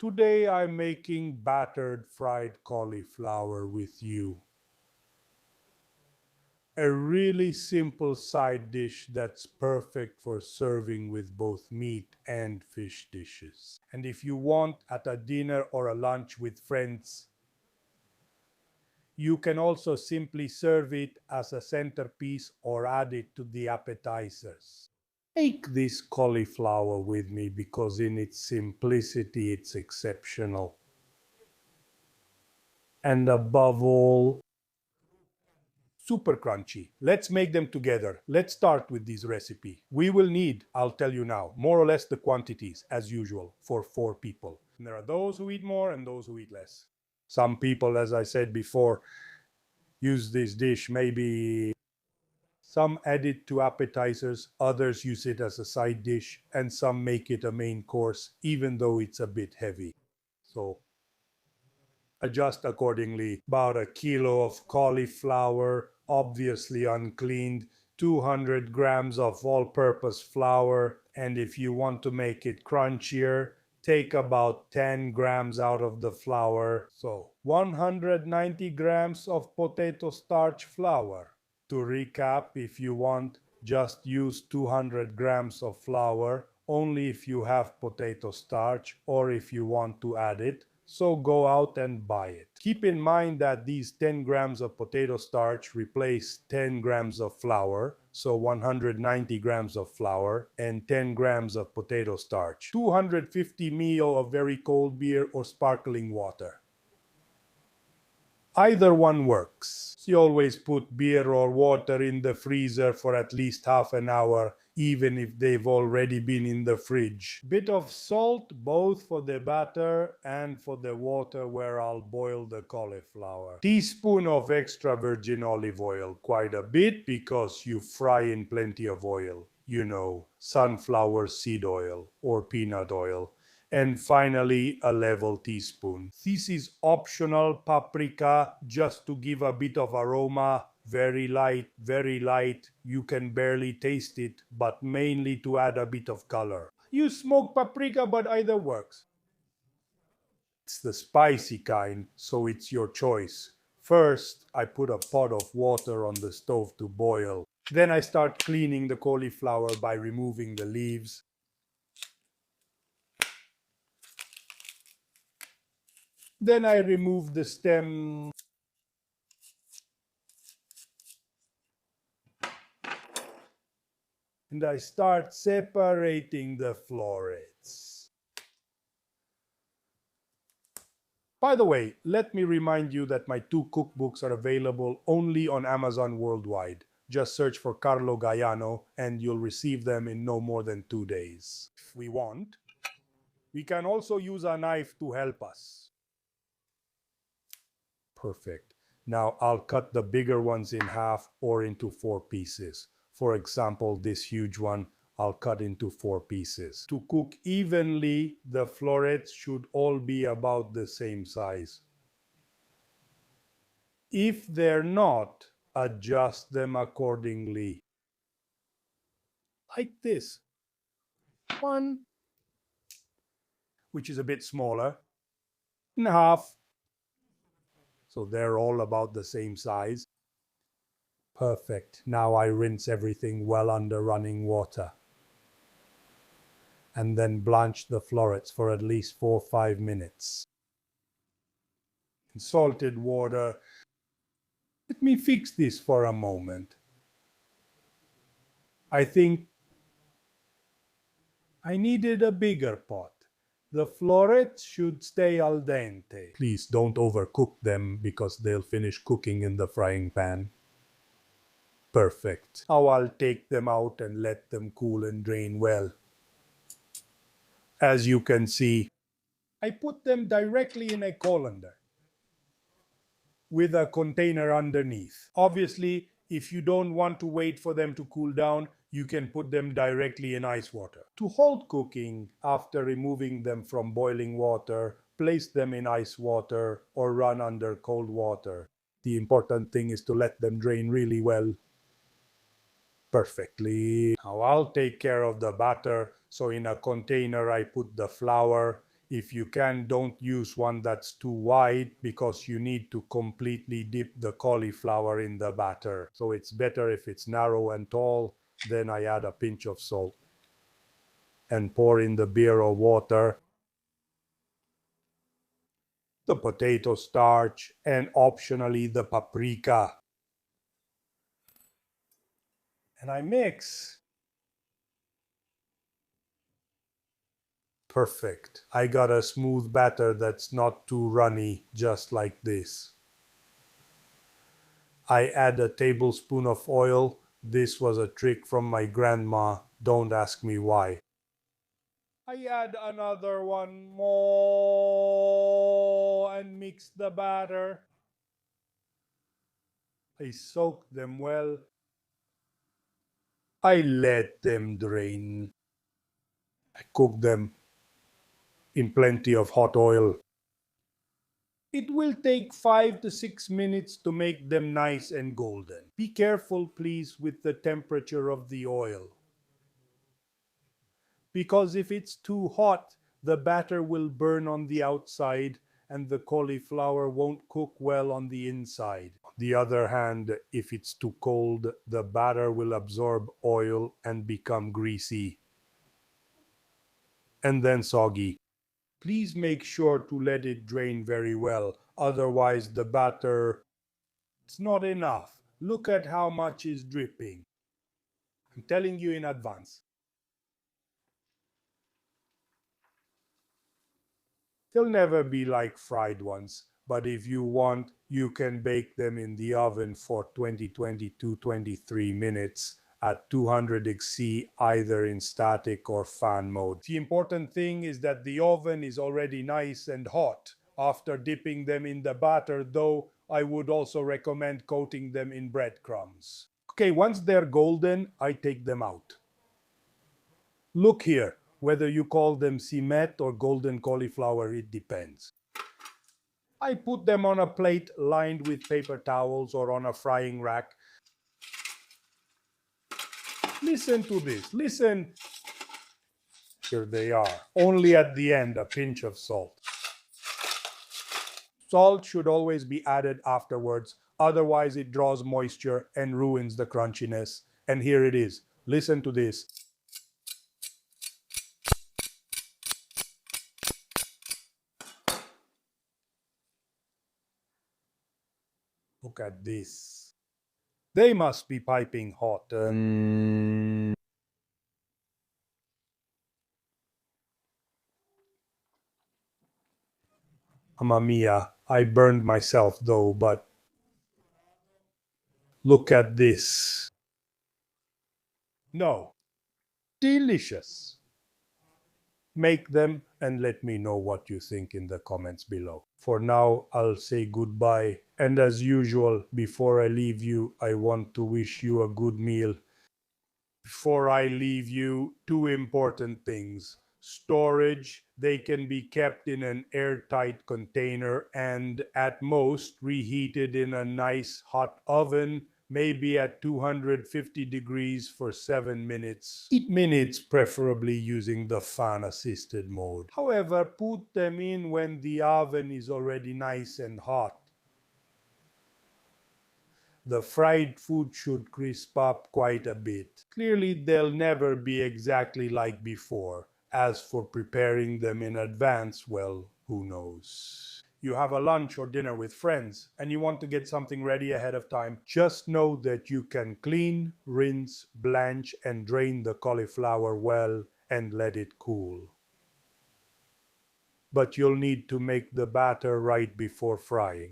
Today I'm making battered fried cauliflower with you. A really simple side dish that's perfect for serving with both meat and fish dishes. And if you want at a dinner or a lunch with friends, you can also simply serve it as a centerpiece or add it to the appetizers. Make this cauliflower with me because in its simplicity it's exceptional. And above all, super crunchy. Let's make them together. Let's start with this recipe. We will need, I'll tell you now, more or less the quantities as usual for 4 people. And there are those who eat more and those who eat less. Some people, as I said before, use this dish maybe some add it to appetizers, others use it as a side dish, and some make it a main course, even though it's a bit heavy. So adjust accordingly. About a kilo of cauliflower, obviously uncleaned, 200 grams of all-purpose flour, and if you want to make it crunchier, take about 10 grams out of the flour. So 190 grams of potato starch flour. To recap, if you want, just use 200 grams of flour only if you have potato starch or if you want to add it. So go out and buy it. Keep in mind that these 10 grams of potato starch replace 10 grams of flour, so 190 grams of flour and 10 grams of potato starch. 250 ml of very cold beer or sparkling water. Either one works. You always put beer or water in the freezer for at least half an hour, even if they've already been in the fridge. Bit of salt, both for the batter and for the water where I'll boil the cauliflower. Teaspoon of extra virgin olive oil, quite a bit because you fry in plenty of oil. You know, sunflower seed oil or peanut oil. And finally, a level teaspoon. This is optional paprika, just to give a bit of aroma. Very light, very light. You can barely taste it, but mainly to add a bit of color. Use smoked paprika, but either works. It's the spicy kind, so it's your choice. First, I put a pot of water on the stove to boil. Then I start cleaning the cauliflower by removing the leaves. Then I remove the stem. And I start separating the florets. By the way, let me remind you that my 2 cookbooks are available only on Amazon worldwide. Just search for Carlo Gaiano and you'll receive them in no more than 2 days. If we want, we can also use a knife to help us. Perfect. Now I'll cut the bigger ones in half or into 4 pieces. For example, this huge one I'll cut into 4 pieces. To cook evenly, the florets should all be about the same size. If they're not, adjust them accordingly. Like this. One, which is a bit smaller, and half. So they're all about the same size. Perfect. Now I rinse everything well under running water. And then blanch the florets for at least 4 or 5 minutes. In salted water. Let me fix this for a moment. I think I needed a bigger pot. The florets should stay al dente. Please don't overcook them because they'll finish cooking in the frying pan. Perfect. Now I'll take them out and let them cool and drain well. As you can see, I put them directly in a colander with a container underneath. Obviously, if you don't want to wait for them to cool down, you can put them directly in ice water. To hold cooking, after removing them from boiling water, place them in ice water or run under cold water. The important thing is to let them drain really well. Perfectly. Now I'll take care of the batter. So in a container I put the flour. If you can, don't use one that's too wide because you need to completely dip the cauliflower in the batter. So it's better if it's narrow and tall. Then I add a pinch of salt and pour in the beer or water, the potato starch, and optionally the paprika. And I mix. Perfect. I got a smooth batter that's not too runny, just like this. I add a tablespoon of oil. This was a trick from my grandma. Don't ask me why. I add another one more and mix the batter. I soak them well. I let them drain. I cook them in plenty of hot oil. It will take 5 to 6 minutes to make them nice and golden. Be careful, please, with the temperature of the oil, because if it's too hot, the batter will burn on the outside and the cauliflower won't cook well on the inside. On the other hand, if it's too cold, the batter will absorb oil and become greasy and then soggy. Please make sure to let it drain very well, otherwise the batter, it's not enough. Look at how much is dripping. I'm telling you in advance. They'll never be like fried ones, but if you want, you can bake them in the oven for 23 minutes at 200 C, either in static or fan mode. The important thing is that the oven is already nice and hot. After dipping them in the batter, though, I would also recommend coating them in breadcrumbs. Okay, once they're golden, I take them out. Look here, whether you call them cimet or golden cauliflower, it depends. I put them on a plate lined with paper towels or on a frying rack. Listen to this, listen. Here they are. Only at the end, a pinch of salt. Salt should always be added afterwards, otherwise it draws moisture and ruins the crunchiness. And here it is. Listen to this. Look at this. They must be piping hot. Mamma mia, I burned myself though, but look at this. No, delicious. Make them and let me know what you think in the comments below. For now, I'll say goodbye. And as usual, before I leave you, I want to wish you a good meal. Before I leave you, two important things. Storage, they can be kept in an airtight container and at most reheated in a nice hot oven, maybe at 250 degrees for 7 minutes. 8 minutes, preferably using the fan assisted mode. However, put them in when the oven is already nice and hot. The fried food should crisp up quite a bit. Clearly, they'll never be exactly like before. As for preparing them in advance, well, who knows? You have a lunch or dinner with friends and you want to get something ready ahead of time, just know that you can clean, rinse, blanch, and drain the cauliflower well and let it cool. But you'll need to make the batter right before frying.